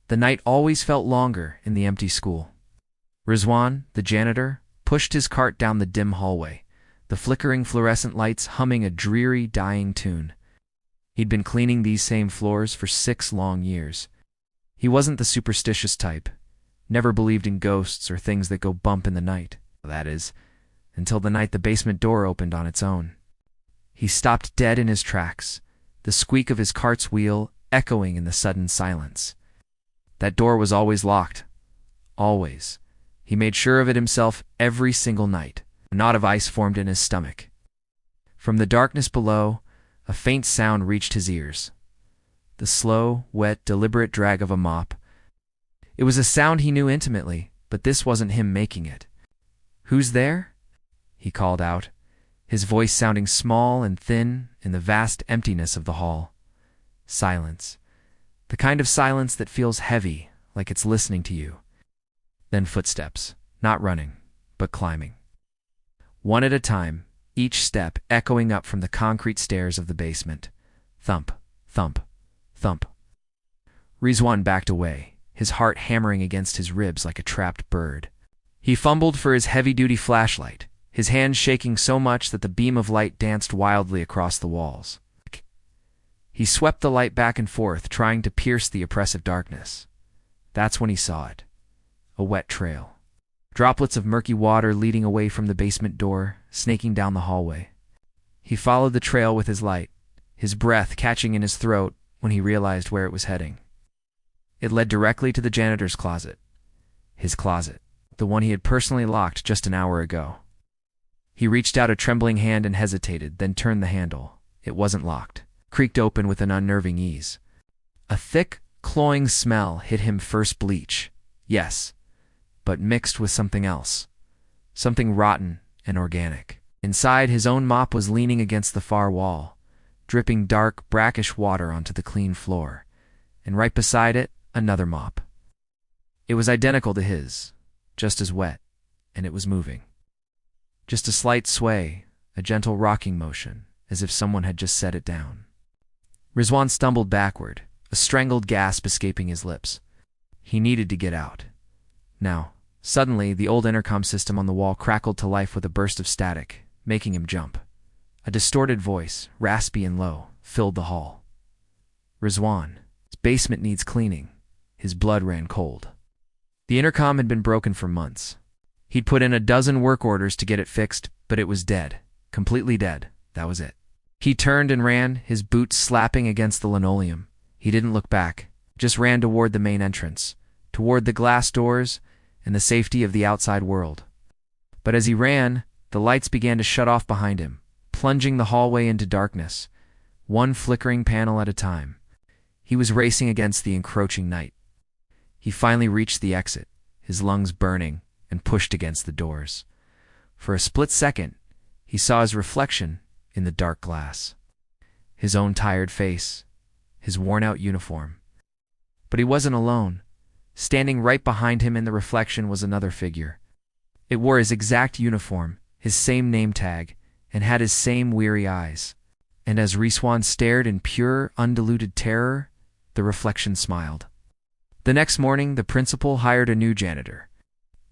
The night always felt longer in the empty school. Rizwan, the janitor, pushed his cart down the dim hallway, the flickering fluorescent lights humming a dreary, dying tune. He'd been cleaning these same floors for 6 long years. He wasn't the superstitious type, never believed in ghosts or things that go bump in the night, that is, until the night the basement door opened on its own. He stopped dead in his tracks, the squeak of his cart's wheel echoing in the sudden silence. That door was always locked. Always. He made sure of it himself every single night. A knot of ice formed in his stomach. From the darkness below, a faint sound reached his ears. The slow, wet, deliberate drag of a mop. It was a sound he knew intimately, but this wasn't him making it. "Who's there?" he called out, his voice sounding small and thin in the vast emptiness of the hall. Silence. The kind of silence that feels heavy, like it's listening to you. Then footsteps, not running, but climbing. One at a time, each step echoing up from the concrete stairs of the basement. Thump, thump, thump. Rizwan backed away, his heart hammering against his ribs like a trapped bird. He fumbled for his heavy-duty flashlight, his hands shaking so much that the beam of light danced wildly across the walls. He swept the light back and forth, trying to pierce the oppressive darkness. That's when he saw it. A wet trail. Droplets of murky water leading away from the basement door, snaking down the hallway. He followed the trail with his light, his breath catching in his throat when he realized where it was heading. It led directly to the janitor's closet. His closet, the one he had personally locked just an hour ago. He reached out a trembling hand and hesitated, then turned the handle. It wasn't locked. Creaked open with an unnerving ease. A thick, cloying smell hit him first. Bleach, yes, but mixed with something else. Something rotten and organic. Inside, his own mop was leaning against the far wall, dripping dark, brackish water onto the clean floor, and right beside it, another mop. It was identical to his, just as wet, and it was moving. Just a slight sway, a gentle rocking motion, as if someone had just set it down. Rizwan stumbled backward, a strangled gasp escaping his lips. He needed to get out. Now, suddenly, the old intercom system on the wall crackled to life with a burst of static, making him jump. A distorted voice, raspy and low, filled the hall. "Rizwan, his basement needs cleaning." His blood ran cold. The intercom had been broken for months. He'd put in a dozen work orders to get it fixed, but it was dead. Completely dead. That was it. He turned and ran, his boots slapping against the linoleum. He didn't look back, just ran toward the main entrance, toward the glass doors and the safety of the outside world. But as he ran, the lights began to shut off behind him, plunging the hallway into darkness, one flickering panel at a time. He was racing against the encroaching night. He finally reached the exit, his lungs burning, and pushed against the doors. For a split second, he saw his reflection in the dark glass. His own tired face, his worn-out uniform. But he wasn't alone. Standing right behind him in the reflection was another figure. It wore his exact uniform, his same name tag, and had his same weary eyes. And as Rizwan stared in pure, undiluted terror, the reflection smiled. The next morning, the principal hired a new janitor.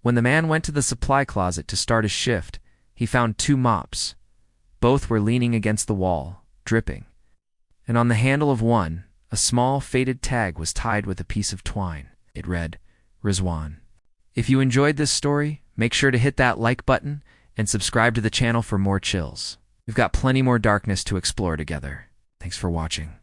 When the man went to the supply closet to start his shift, he found 2 mops. Both were leaning against the wall, dripping. And on the handle of one, a small, faded tag was tied with a piece of twine. It read, "Rizwan." If you enjoyed this story, make sure to hit that like button and subscribe to the channel for more chills. We've got plenty more darkness to explore together. Thanks for watching.